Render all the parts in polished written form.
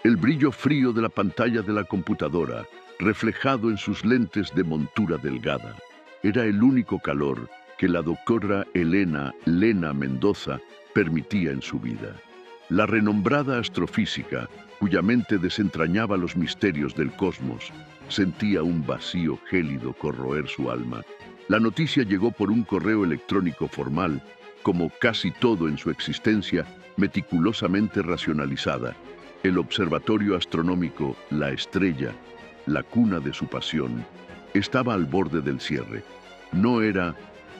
el brillo frío de la pantalla de la computadora, reflejado en sus lentes de montura delgada. Era el único calor que la doctora Lena Mendoza permitía en su vida. La renombrada astrofísica, cuya mente desentrañaba los misterios del cosmos, sentía un vacío gélido corroer su alma. La noticia llegó por un correo electrónico formal, como casi todo en su existencia, meticulosamente racionalizada. El observatorio astronómico La Estrella, la cuna de su pasión, estaba al borde del cierre. No era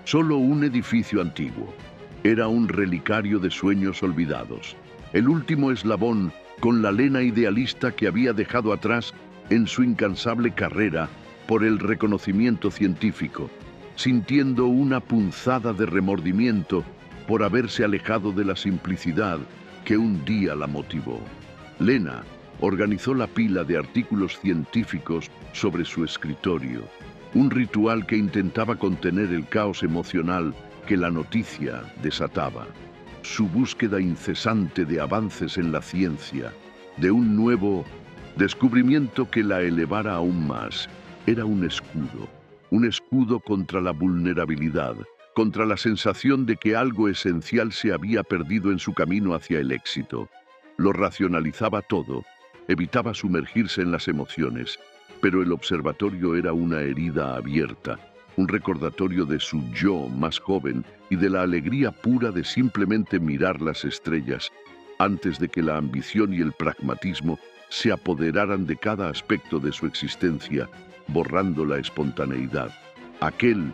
solo un edificio antiguo, era un relicario de sueños olvidados, el último eslabón con la Lena idealista que había dejado atrás en su incansable carrera por el reconocimiento científico, sintiendo una punzada de remordimiento por haberse alejado de la simplicidad que un día la motivó. Lena organizó la pila de artículos científicos sobre su escritorio, un ritual que intentaba contener el caos emocional que la noticia desataba. Su búsqueda incesante de avances en la ciencia, de un nuevo descubrimiento que la elevara aún más, era un escudo contra la vulnerabilidad, contra la sensación de que algo esencial se había perdido en su camino hacia el éxito. Lo racionalizaba todo, evitaba sumergirse en las emociones, pero el observatorio era una herida abierta, un recordatorio de su yo más joven y de la alegría pura de simplemente mirar las estrellas, antes de que la ambición y el pragmatismo se apoderaran de cada aspecto de su existencia, borrando la espontaneidad. Aquel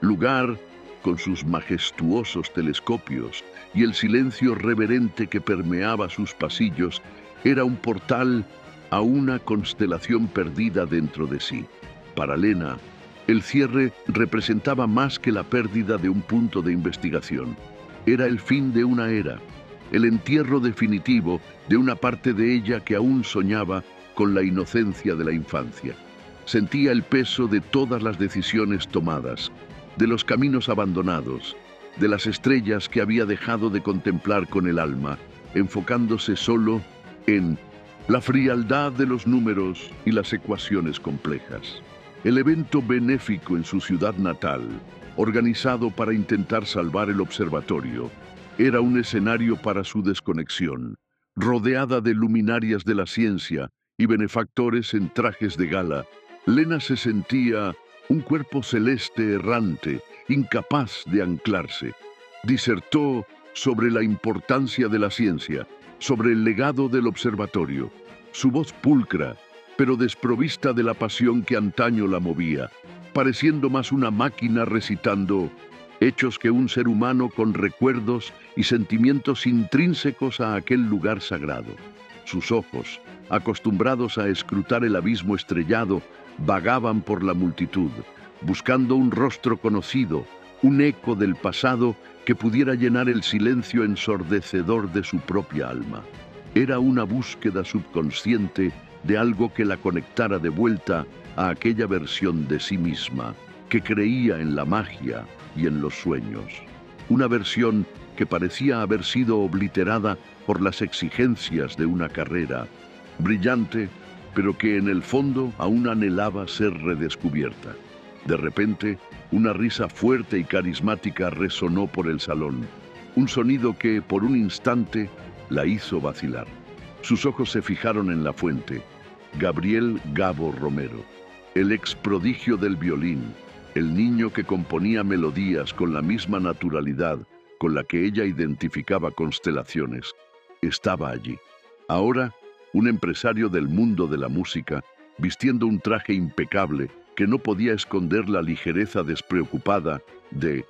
lugar, con sus majestuosos telescopios y el silencio reverente que permeaba sus pasillos, era un portal a una constelación perdida dentro de sí. Para Lena, el cierre representaba más que la pérdida de un punto de investigación. Era el fin de una era, el entierro definitivo de una parte de ella que aún soñaba con la inocencia de la infancia. Sentía el peso de todas las decisiones tomadas, de los caminos abandonados, de las estrellas que había dejado de contemplar con el alma, enfocándose solo en la frialdad de los números y las ecuaciones complejas. El evento benéfico en su ciudad natal, organizado para intentar salvar el observatorio, era un escenario para su desconexión, rodeada de luminarias de la ciencia y benefactores en trajes de gala. Lena se sentía un cuerpo celeste errante, incapaz de anclarse. Disertó sobre la importancia de la ciencia, sobre el legado del observatorio. Su voz pulcra, pero desprovista de la pasión que antaño la movía, pareciendo más una máquina recitando hechos que un ser humano con recuerdos y sentimientos intrínsecos a aquel lugar sagrado. Sus ojos, acostumbrados a escrutar el abismo estrellado, vagaban por la multitud, buscando un rostro conocido, un eco del pasado que pudiera llenar el silencio ensordecedor de su propia alma. Era una búsqueda subconsciente de algo que la conectara de vuelta a aquella versión de sí misma, que creía en la magia y en los sueños. Una versión que parecía haber sido obliterada por las exigencias de una carrera brillante, pero que en el fondo aún anhelaba ser redescubierta. De repente, una risa fuerte y carismática resonó por el salón, un sonido que, por un instante, la hizo vacilar. Sus ojos se fijaron en la fuente. Gabriel Gabo Romero, el ex prodigio del violín, el niño que componía melodías con la misma naturalidad con la que ella identificaba constelaciones, estaba allí. Ahora, un empresario del mundo de la música, vistiendo un traje impecable que no podía esconder la ligereza despreocupada de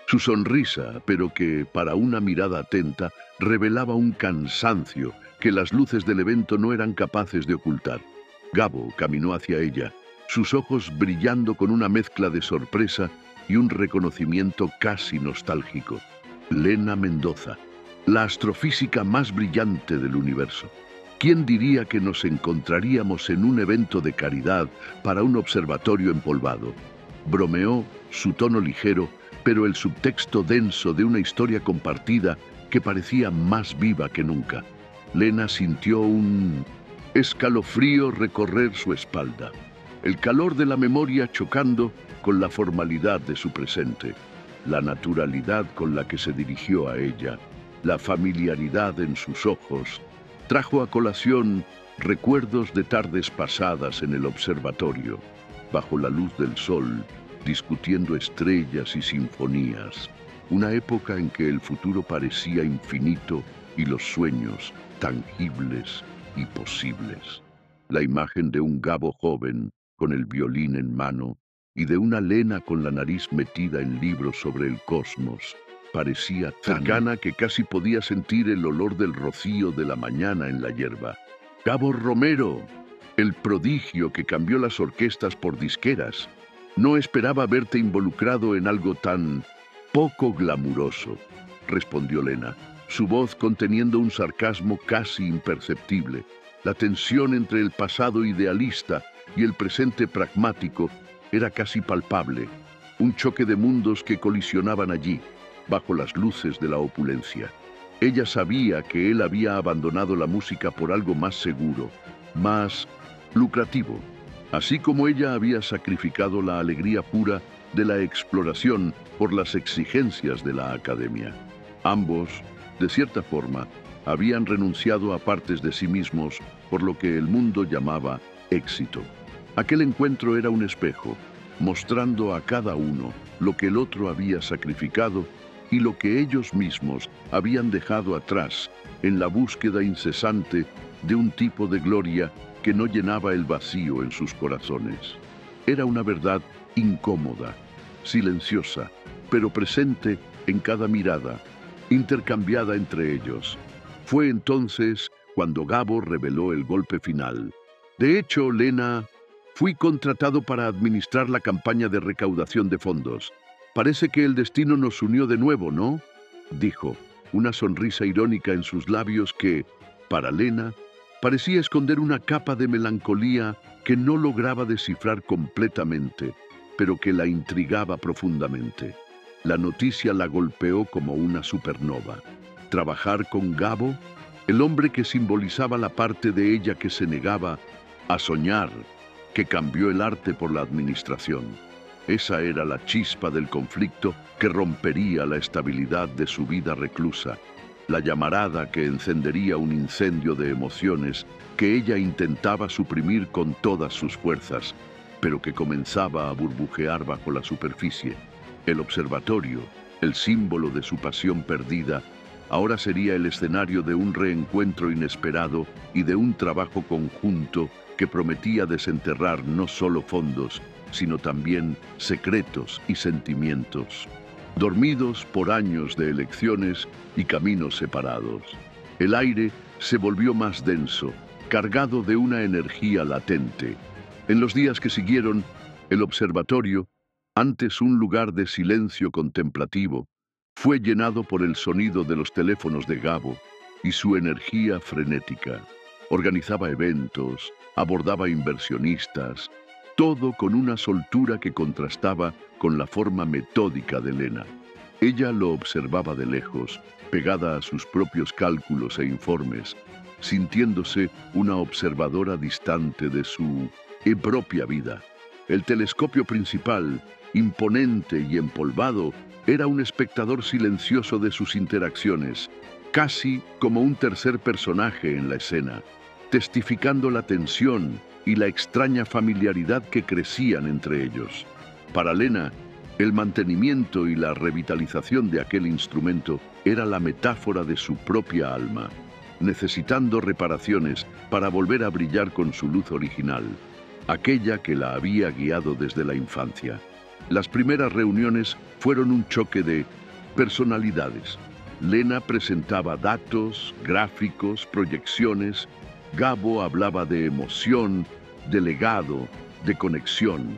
su sonrisa, pero que, para una mirada atenta, revelaba un cansancio que las luces del evento no eran capaces de ocultar. Gabo caminó hacia ella, sus ojos brillando con una mezcla de sorpresa y un reconocimiento casi nostálgico. Lena Mendoza, la astrofísica más brillante del universo. ¿Quién diría que nos encontraríamos en un evento de caridad para un observatorio empolvado? Bromeó, su tono ligero, pero el subtexto denso de una historia compartida que parecía más viva que nunca. Lena sintió un Escalofrío recorrer su espalda, el calor de la memoria chocando con la formalidad de su presente, la naturalidad con la que se dirigió a ella, la familiaridad en sus ojos, trajo a colación recuerdos de tardes pasadas en el observatorio, bajo la luz del sol, discutiendo estrellas y sinfonías, una época en que el futuro parecía infinito y los sueños tangibles y posibles. La imagen de un Gabo joven, con el violín en mano, y de una Lena con la nariz metida en libros sobre el cosmos, parecía tan cercana que casi podía sentir el olor del rocío de la mañana en la hierba. Gabo Romero, el prodigio que cambió las orquestas por disqueras, no esperaba verte involucrado en algo tan poco glamuroso, respondió Lena, su voz conteniendo un sarcasmo casi imperceptible. La tensión entre el pasado idealista y el presente pragmático era casi palpable, un choque de mundos que colisionaban allí, bajo las luces de la opulencia. Ella sabía que él había abandonado la música por algo más seguro, más lucrativo, así como ella había sacrificado la alegría pura de la exploración por las exigencias de la academia. Ambos, de cierta forma, habían renunciado a partes de sí mismos por lo que el mundo llamaba éxito. Aquel encuentro era un espejo, mostrando a cada uno lo que el otro había sacrificado y lo que ellos mismos habían dejado atrás en la búsqueda incesante de un tipo de gloria que no llenaba el vacío en sus corazones. Era una verdad incómoda, silenciosa, pero presente en cada mirada, intercambiada entre ellos. Fue entonces cuando Gabo reveló el golpe final. De hecho, Lena, fui contratado para administrar la campaña de recaudación de fondos. Parece que el destino nos unió de nuevo, ¿no? Dijo, una sonrisa irónica en sus labios que, para Lena, parecía esconder una capa de melancolía que no lograba descifrar completamente, pero que la intrigaba profundamente. La noticia la golpeó como una supernova. Trabajar con Gabo, el hombre que simbolizaba la parte de ella que se negaba a soñar, que cambió el arte por la administración. Esa era la chispa del conflicto que rompería la estabilidad de su vida reclusa, la llamarada que encendería un incendio de emociones que ella intentaba suprimir con todas sus fuerzas, pero que comenzaba a burbujear bajo la superficie. El observatorio, el símbolo de su pasión perdida, ahora sería el escenario de un reencuentro inesperado y de un trabajo conjunto que prometía desenterrar no solo fondos, sino también secretos y sentimientos, dormidos por años de elecciones y caminos separados. El aire se volvió más denso, cargado de una energía latente. En los días que siguieron, el observatorio, antes un lugar de silencio contemplativo, fue llenado por el sonido de los teléfonos de Gabo y su energía frenética. Organizaba eventos, abordaba inversionistas, todo con una soltura que contrastaba con la forma metódica de Lena. Ella lo observaba de lejos, pegada a sus propios cálculos e informes, sintiéndose una observadora distante de su propia vida. El telescopio principal, imponente y empolvado, era un espectador silencioso de sus interacciones, casi como un tercer personaje en la escena, testificando la tensión y la extraña familiaridad que crecían entre ellos. Para Lena, el mantenimiento y la revitalización de aquel instrumento era la metáfora de su propia alma, necesitando reparaciones para volver a brillar con su luz original, aquella que la había guiado desde la infancia. Las primeras reuniones fueron un choque de personalidades. Lena presentaba datos, gráficos, proyecciones. Gabo hablaba de emoción, de legado, de conexión.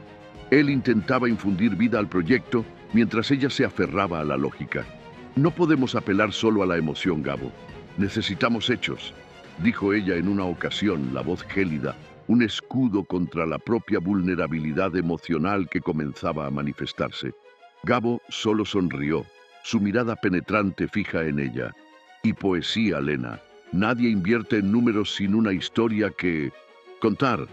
Él intentaba infundir vida al proyecto mientras ella se aferraba a la lógica. No podemos apelar solo a la emoción, Gabo. Necesitamos hechos, dijo ella en una ocasión, la voz gélida, un escudo contra la propia vulnerabilidad emocional que comenzaba a manifestarse. Gabo solo sonrió, su mirada penetrante fija en ella. Y poesía, Lena, Nadie invierte en números sin una historia que contar.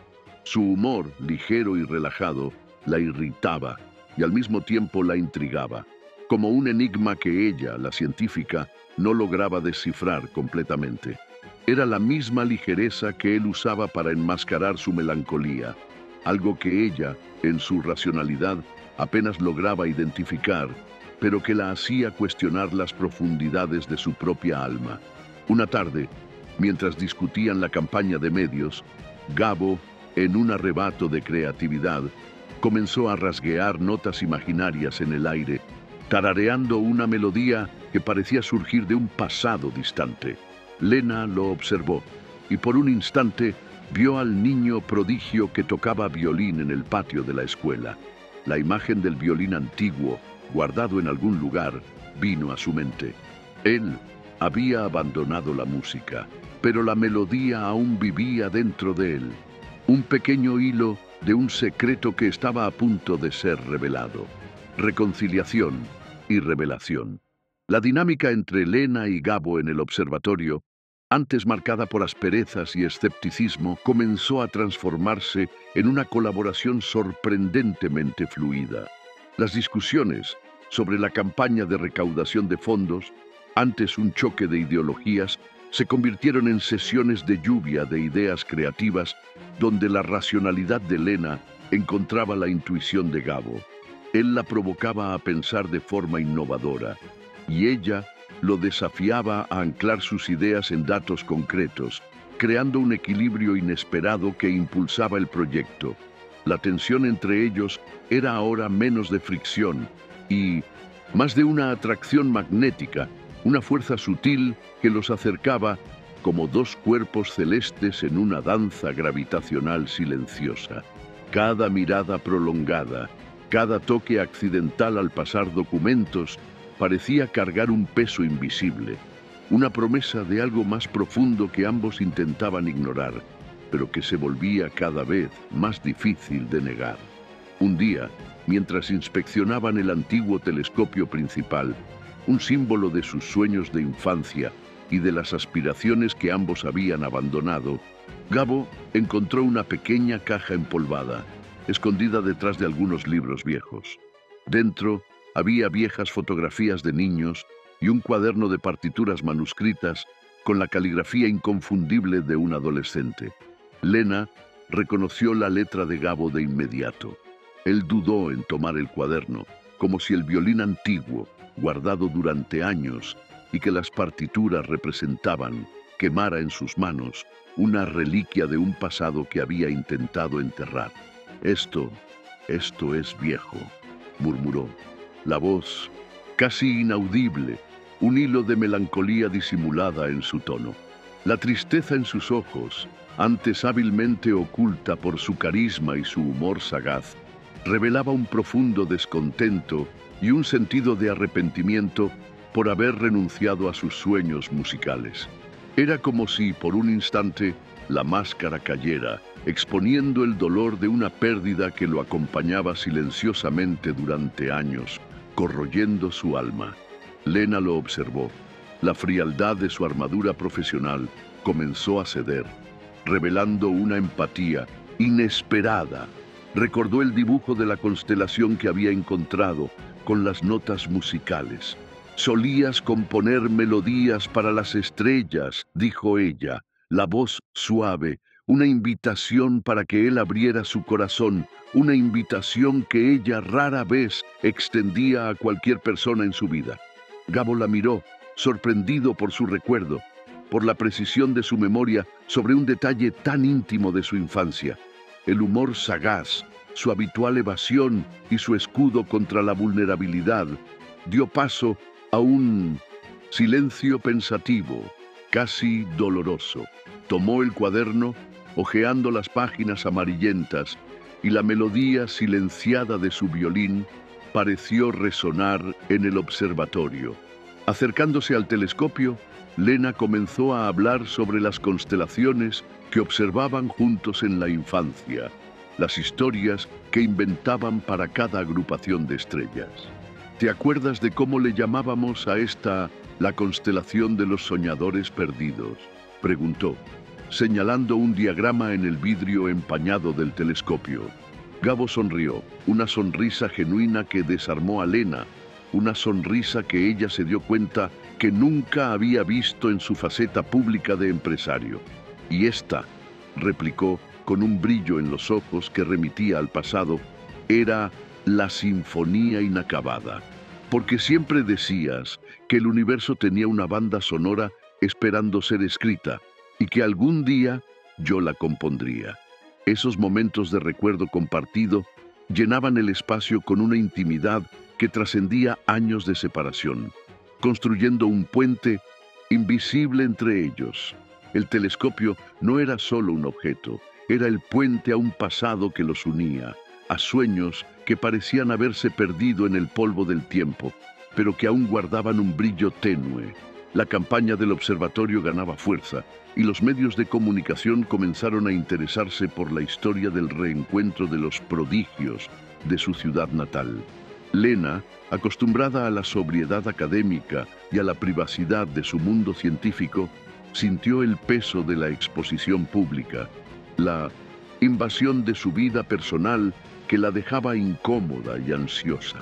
Su humor, ligero y relajado, la irritaba y al mismo tiempo la intrigaba, como un enigma que ella, la científica, no lograba descifrar completamente. Era la misma ligereza que él usaba para enmascarar su melancolía, algo que ella, en su racionalidad, apenas lograba identificar, pero que la hacía cuestionar las profundidades de su propia alma. Una tarde, mientras discutían la campaña de medios, Gabo, en un arrebato de creatividad, comenzó a rasguear notas imaginarias en el aire, tarareando una melodía que parecía surgir de un pasado distante. Lena lo observó y por un instante vio al niño prodigio que tocaba violín en el patio de la escuela. La imagen del violín antiguo, guardado en algún lugar, vino a su mente. Él había abandonado la música, pero la melodía aún vivía dentro de él. Un pequeño hilo de un secreto que estaba a punto de ser revelado. Reconciliación y revelación. La dinámica entre Lena y Gabo en el observatorio, antes marcada por asperezas y escepticismo, comenzó a transformarse en una colaboración sorprendentemente fluida. Las discusiones sobre la campaña de recaudación de fondos, antes un choque de ideologías, se convirtieron en sesiones de lluvia de ideas creativas donde la racionalidad de Lena encontraba la intuición de Gabo. Él la provocaba a pensar de forma innovadora y ella lo desafiaba a anclar sus ideas en datos concretos, creando un equilibrio inesperado que impulsaba el proyecto. La tensión entre ellos era ahora menos de fricción y más de una atracción magnética, una fuerza sutil que los acercaba como dos cuerpos celestes en una danza gravitacional silenciosa. Cada mirada prolongada, cada toque accidental al pasar documentos, parecía cargar un peso invisible, una promesa de algo más profundo que ambos intentaban ignorar, pero que se volvía cada vez más difícil de negar. Un día, mientras inspeccionaban el antiguo telescopio principal, un símbolo de sus sueños de infancia y de las aspiraciones que ambos habían abandonado, Gabo encontró una pequeña caja empolvada, escondida detrás de algunos libros viejos. Dentro había viejas fotografías de niños y un cuaderno de partituras manuscritas con la caligrafía inconfundible de un adolescente. Lena reconoció la letra de Gabo de inmediato. Él dudó en tomar el cuaderno, como si el violín antiguo, guardado durante años y que las partituras representaban, quemara en sus manos una reliquia de un pasado que había intentado enterrar. Esto es viejo, murmuró. La voz, casi inaudible, un hilo de melancolía disimulada en su tono. La tristeza en sus ojos, antes hábilmente oculta por su carisma y su humor sagaz, revelaba un profundo descontento y un sentido de arrepentimiento por haber renunciado a sus sueños musicales. Era como si, por un instante, la máscara cayera, exponiendo el dolor de una pérdida que lo acompañaba silenciosamente durante años, corroyendo su alma. Lena lo observó. La frialdad de su armadura profesional comenzó a ceder, revelando una empatía inesperada. Recordó el dibujo de la constelación que había encontrado con las notas musicales. «Solías componer melodías para las estrellas», dijo ella, la voz suave, una invitación para que él abriera su corazón, una invitación que ella rara vez extendía a cualquier persona en su vida. Gabo la miró, sorprendido por su recuerdo, por la precisión de su memoria sobre un detalle tan íntimo de su infancia. El humor sagaz, su habitual evasión y su escudo contra la vulnerabilidad dio paso a un silencio pensativo, casi doloroso. Tomó el cuaderno, hojeando las páginas amarillentas, y la melodía silenciada de su violín pareció resonar en el observatorio. Acercándose al telescopio, Lena comenzó a hablar sobre las constelaciones que observaban juntos en la infancia, las historias que inventaban para cada agrupación de estrellas. ¿Te acuerdas de cómo le llamábamos a esta la constelación de los soñadores perdidos? preguntó, señalando un diagrama en el vidrio empañado del telescopio. Gabo sonrió, una sonrisa genuina que desarmó a Lena, una sonrisa que ella se dio cuenta que nunca había visto en su faceta pública de empresario. Y esta, replicó con un brillo en los ojos que remitía al pasado, era la sinfonía inacabada. Porque siempre decías que el universo tenía una banda sonora esperando ser escrita y que algún día yo la compondría. Esos momentos de recuerdo compartido llenaban el espacio con una intimidad que trascendía años de separación, construyendo un puente invisible entre ellos. El telescopio no era solo un objeto, era el puente a un pasado que los unía, a sueños que parecían haberse perdido en el polvo del tiempo, pero que aún guardaban un brillo tenue. La campaña del observatorio ganaba fuerza y los medios de comunicación comenzaron a interesarse por la historia del reencuentro de los prodigios de su ciudad natal. Lena, acostumbrada a la sobriedad académica y a la privacidad de su mundo científico, sintió el peso de la exposición pública, la invasión de su vida personal que la dejaba incómoda y ansiosa.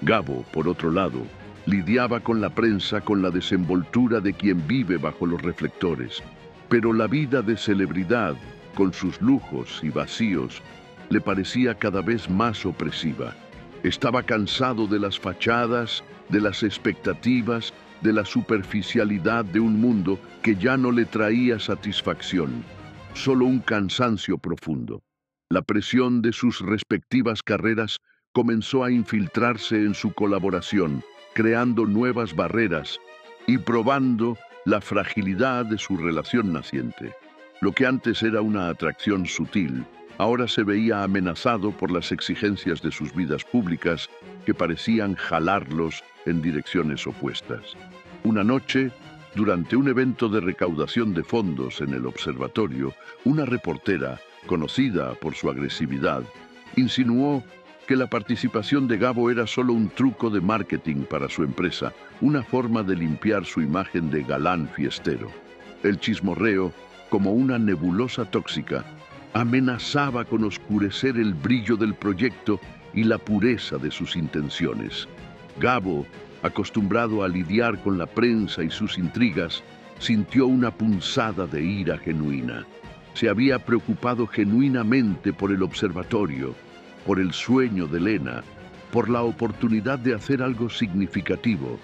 Gabo, por otro lado, lidiaba con la prensa con la desenvoltura de quien vive bajo los reflectores, pero la vida de celebridad, con sus lujos y vacíos, le parecía cada vez más opresiva. Estaba cansado de las fachadas, de las expectativas, de la superficialidad de un mundo que ya no le traía satisfacción, solo un cansancio profundo. La presión de sus respectivas carreras comenzó a infiltrarse en su colaboración, creando nuevas barreras y probando la fragilidad de su relación naciente. Lo que antes era una atracción sutil, ahora se veía amenazado por las exigencias de sus vidas públicas que parecían jalarlos en direcciones opuestas. Una noche, durante un evento de recaudación de fondos en el observatorio, una reportera, conocida por su agresividad, insinuó que la participación de Gabo era solo un truco de marketing para su empresa, una forma de limpiar su imagen de galán fiestero. El chismorreo, como una nebulosa tóxica, amenazaba con oscurecer el brillo del proyecto y la pureza de sus intenciones. Gabo, acostumbrado a lidiar con la prensa y sus intrigas, sintió una punzada de ira genuina. Se había preocupado genuinamente por el observatorio, por el sueño de Lena, por la oportunidad de hacer algo significativo,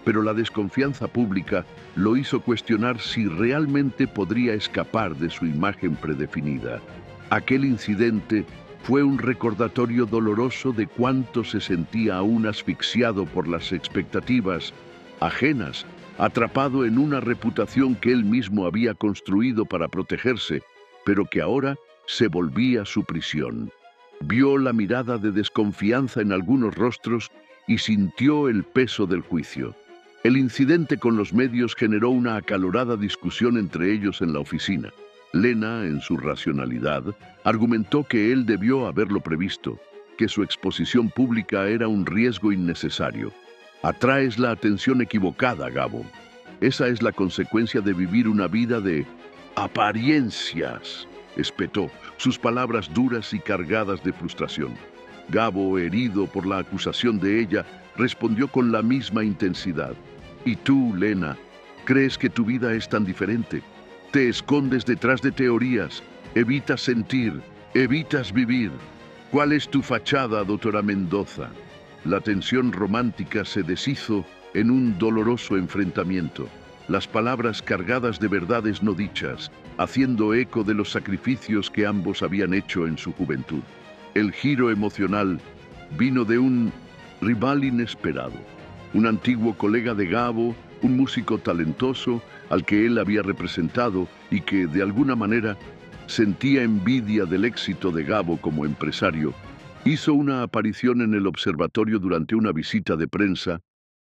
pero la desconfianza pública lo hizo cuestionar si realmente podría escapar de su imagen predefinida. Aquel incidente fue un recordatorio doloroso de cuánto se sentía aún asfixiado por las expectativas ajenas, atrapado en una reputación que él mismo había construido para protegerse, pero que ahora se volvía su prisión. Vio la mirada de desconfianza en algunos rostros y sintió el peso del juicio. El incidente con los medios generó una acalorada discusión entre ellos en la oficina. Lena, en su racionalidad, argumentó que él debió haberlo previsto, que su exposición pública era un riesgo innecesario. Atraes la atención equivocada, Gabo. Esa es la consecuencia de vivir una vida de apariencias, espetó, sus palabras duras y cargadas de frustración. Gabo, herido por la acusación de ella, respondió con la misma intensidad. ¿Y tú, Lena, crees que tu vida es tan diferente? Te escondes detrás de teorías, evitas sentir, evitas vivir. ¿Cuál es tu fachada, doctora Mendoza? La tensión romántica se deshizo en un doloroso enfrentamiento. Las palabras cargadas de verdades no dichas, haciendo eco de los sacrificios que ambos habían hecho en su juventud. El giro emocional vino de un rival inesperado, un antiguo colega de Gabo, un músico talentoso al que él había representado y que, de alguna manera, sentía envidia del éxito de Gabo como empresario. Hizo una aparición en el observatorio durante una visita de prensa,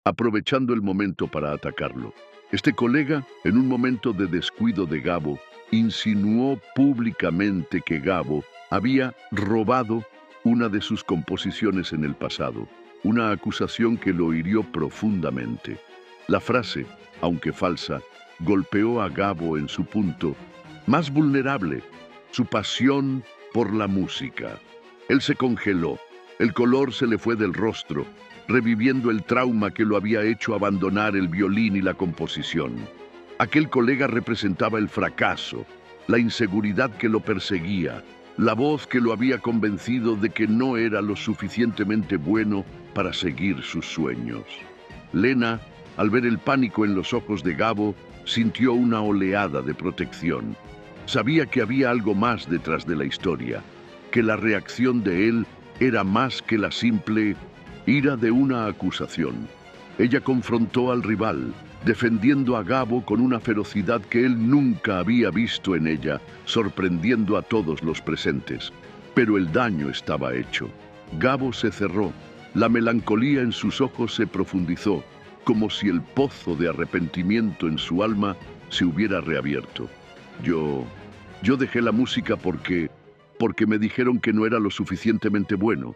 aprovechando el momento para atacarlo. Este colega, en un momento de descuido de Gabo, insinuó públicamente que Gabo había robado una de sus composiciones en el pasado, una acusación que lo hirió profundamente. La frase, aunque falsa, golpeó a Gabo en su punto más vulnerable, su pasión por la música. Él se congeló, el color se le fue del rostro, reviviendo el trauma que lo había hecho abandonar el violín y la composición. Aquel colega representaba el fracaso, la inseguridad que lo perseguía, la voz que lo había convencido de que no era lo suficientemente bueno para seguir sus sueños. Lena, al ver el pánico en los ojos de Gabo, sintió una oleada de protección. Sabía que había algo más detrás de la historia, que la reacción de él era más que la simple ira de una acusación. Ella confrontó al rival, defendiendo a Gabo con una ferocidad que él nunca había visto en ella, sorprendiendo a todos los presentes. Pero el daño estaba hecho. Gabo se cerró, la melancolía en sus ojos se profundizó, como si el pozo de arrepentimiento en su alma se hubiera reabierto. Yo dejé la música porque me dijeron que no era lo suficientemente bueno,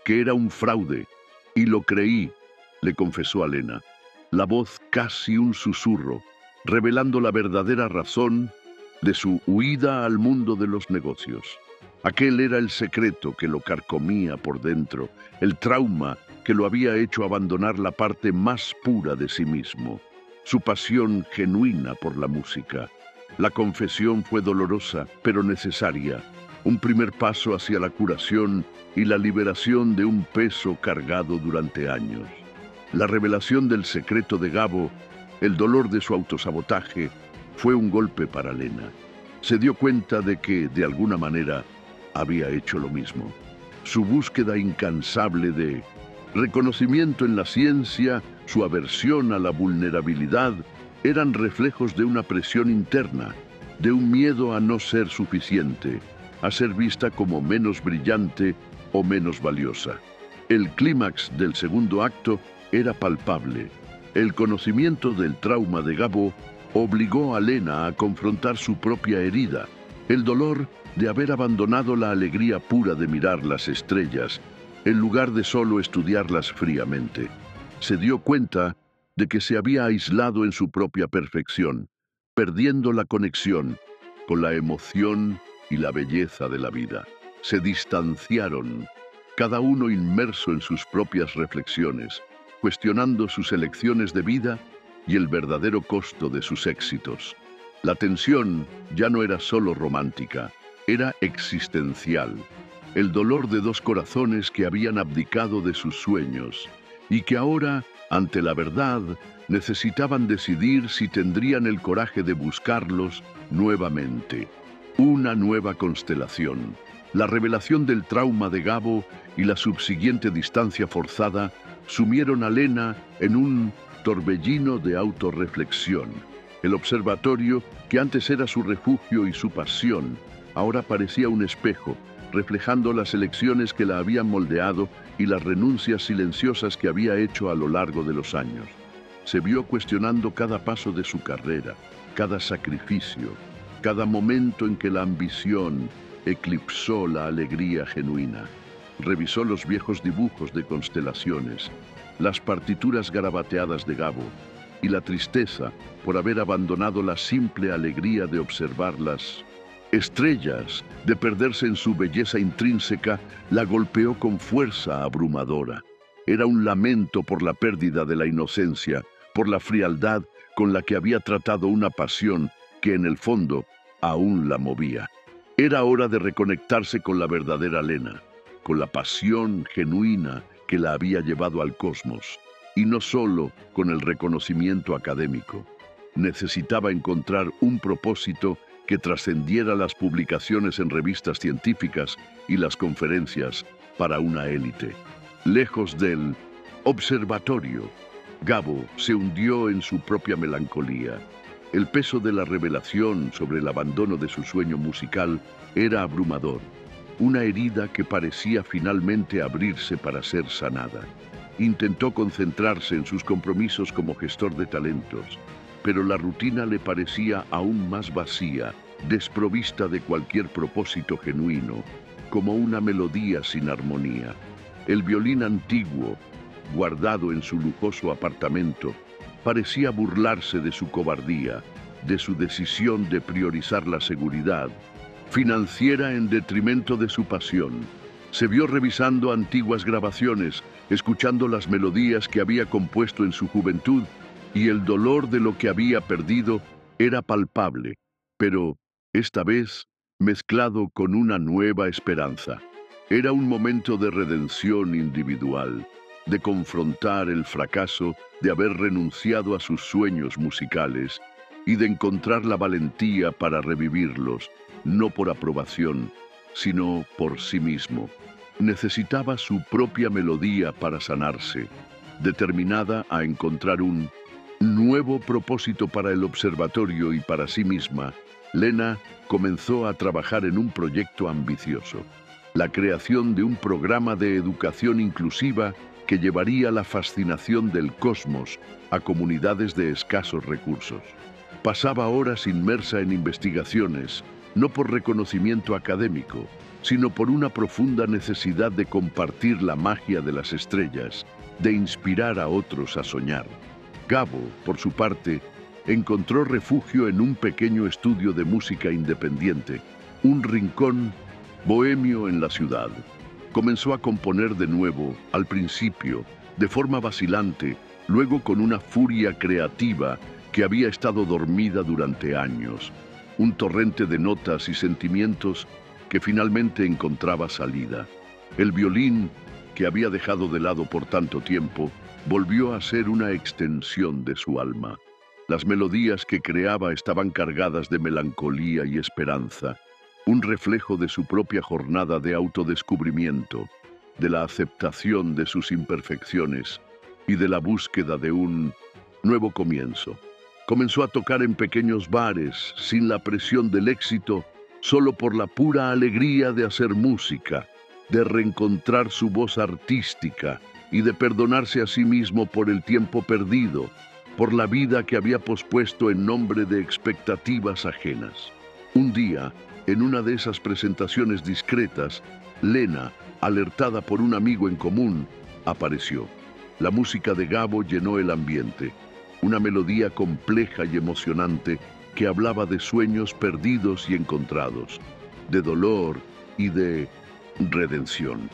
que era un fraude, y lo creí, le confesó a Lena, la voz casi un susurro, revelando la verdadera razón de su huida al mundo de los negocios. Aquel era el secreto que lo carcomía por dentro, el trauma que lo había hecho abandonar la parte más pura de sí mismo, su pasión genuina por la música. La confesión fue dolorosa, pero necesaria, un primer paso hacia la curación y la liberación de un peso cargado durante años. La revelación del secreto de Gabo, el dolor de su autosabotaje, fue un golpe para Lena. Se dio cuenta de que, de alguna manera, había hecho lo mismo. Su búsqueda incansable de reconocimiento en la ciencia, su aversión a la vulnerabilidad, eran reflejos de una presión interna, de un miedo a no ser suficiente, a ser vista como menos brillante o menos valiosa. El clímax del segundo acto era palpable. El conocimiento del trauma de Gabo obligó a Lena a confrontar su propia herida, el dolor de haber abandonado la alegría pura de mirar las estrellas, en lugar de solo estudiarlas fríamente. Se dio cuenta de que se había aislado en su propia perfección, perdiendo la conexión con la emoción y la belleza de la vida. Se distanciaron, cada uno inmerso en sus propias reflexiones, cuestionando sus elecciones de vida y el verdadero costo de sus éxitos. La tensión ya no era solo romántica, era existencial. El dolor de dos corazones que habían abdicado de sus sueños y que ahora, ante la verdad, necesitaban decidir si tendrían el coraje de buscarlos nuevamente. Una nueva constelación. La revelación del trauma de Gabo y la subsiguiente distancia forzada sumieron a Lena en un torbellino de autorreflexión. El observatorio, que antes era su refugio y su pasión, ahora parecía un espejo, reflejando las elecciones que la habían moldeado y las renuncias silenciosas que había hecho a lo largo de los años. Se vio cuestionando cada paso de su carrera, cada sacrificio, cada momento en que la ambición eclipsó la alegría genuina. Revisó los viejos dibujos de constelaciones, las partituras garabateadas de Gabo y la tristeza por haber abandonado la simple alegría de observarlas. Estrellas, de perderse en su belleza intrínseca, la golpeó con fuerza abrumadora. Era un lamento por la pérdida de la inocencia, por la frialdad con la que había tratado una pasión que en el fondo aún la movía. Era hora de reconectarse con la verdadera Lena, con la pasión genuina que la había llevado al cosmos, y no solo con el reconocimiento académico. Necesitaba encontrar un propósito que trascendiera las publicaciones en revistas científicas y las conferencias para una élite. Lejos del observatorio, Gabo se hundió en su propia melancolía. El peso de la revelación sobre el abandono de su sueño musical era abrumador, una herida que parecía finalmente abrirse para ser sanada. Intentó concentrarse en sus compromisos como gestor de talentos, pero la rutina le parecía aún más vacía, desprovista de cualquier propósito genuino, como una melodía sin armonía. El violín antiguo, guardado en su lujoso apartamento, parecía burlarse de su cobardía, de su decisión de priorizar la seguridad financiera en detrimento de su pasión. Se vio revisando antiguas grabaciones, escuchando las melodías que había compuesto en su juventud, y el dolor de lo que había perdido era palpable, pero esta vez mezclado con una nueva esperanza. Era un momento de redención individual, de confrontar el fracaso de haber renunciado a sus sueños musicales y de encontrar la valentía para revivirlos, no por aprobación, sino por sí mismo. Necesitaba su propia melodía para sanarse, determinada a encontrar un nuevo propósito para el observatorio y para sí misma. Lena comenzó a trabajar en un proyecto ambicioso, la creación de un programa de educación inclusiva que llevaría la fascinación del cosmos a comunidades de escasos recursos. Pasaba horas inmersa en investigaciones, no por reconocimiento académico, sino por una profunda necesidad de compartir la magia de las estrellas, de inspirar a otros a soñar. Gabo, por su parte, encontró refugio en un pequeño estudio de música independiente, un rincón bohemio en la ciudad. Comenzó a componer de nuevo, al principio, de forma vacilante, luego con una furia creativa que había estado dormida durante años, un torrente de notas y sentimientos que finalmente encontraba salida. El violín, que había dejado de lado por tanto tiempo, volvió a ser una extensión de su alma. Las melodías que creaba estaban cargadas de melancolía y esperanza, un reflejo de su propia jornada de autodescubrimiento, de la aceptación de sus imperfecciones y de la búsqueda de un nuevo comienzo. Comenzó a tocar en pequeños bares, sin la presión del éxito, solo por la pura alegría de hacer música, de reencontrar su voz artística y de perdonarse a sí mismo por el tiempo perdido, por la vida que había pospuesto en nombre de expectativas ajenas. Un día, en una de esas presentaciones discretas, Lena, alertada por un amigo en común, apareció. La música de Gabo llenó el ambiente, una melodía compleja y emocionante que hablaba de sueños perdidos y encontrados, de dolor y de redención.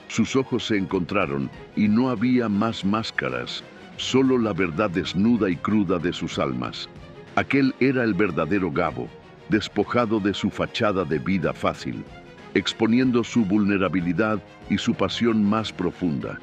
Sus ojos se encontraron y no había más máscaras, solo la verdad desnuda y cruda de sus almas. Aquel era el verdadero Gabo, despojado de su fachada de vida fácil, exponiendo su vulnerabilidad y su pasión más profunda.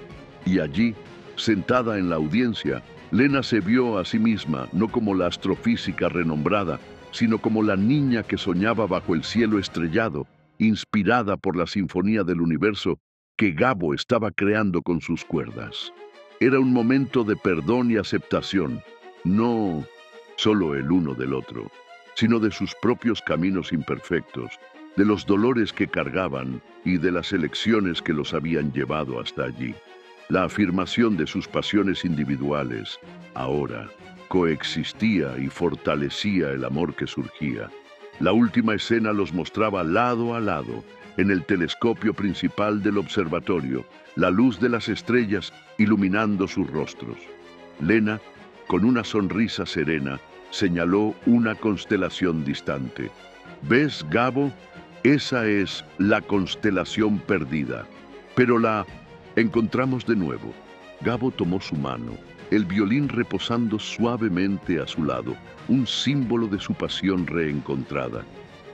Y allí, sentada en la audiencia, Lena se vio a sí misma no como la astrofísica renombrada, sino como la niña que soñaba bajo el cielo estrellado, inspirada por la sinfonía del universo que Gabo estaba creando con sus cuerdas. Era un momento de perdón y aceptación, no solo el uno del otro, sino de sus propios caminos imperfectos, de los dolores que cargaban y de las elecciones que los habían llevado hasta allí. La afirmación de sus pasiones individuales, ahora, coexistía y fortalecía el amor que surgía. La última escena los mostraba lado a lado, en el telescopio principal del observatorio, la luz de las estrellas iluminando sus rostros. Lena, con una sonrisa serena, señaló una constelación distante. ¿Ves, Gabo? Esa es la constelación perdida. Pero la encontramos de nuevo. Gabo tomó su mano, el violín reposando suavemente a su lado, un símbolo de su pasión reencontrada.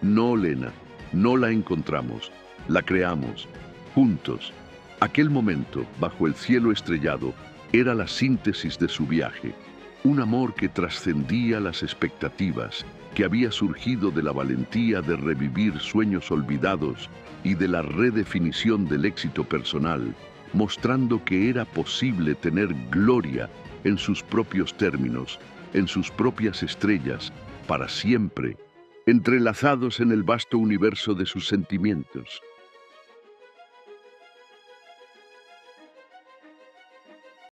No, Lena, no la encontramos, la creamos, juntos. Aquel momento, bajo el cielo estrellado, era la síntesis de su viaje. Un amor que trascendía las expectativas, que había surgido de la valentía de revivir sueños olvidados y de la redefinición del éxito personal, mostrando que era posible tener gloria en sus propios términos, en sus propias estrellas, para siempre, entrelazados en el vasto universo de sus sentimientos.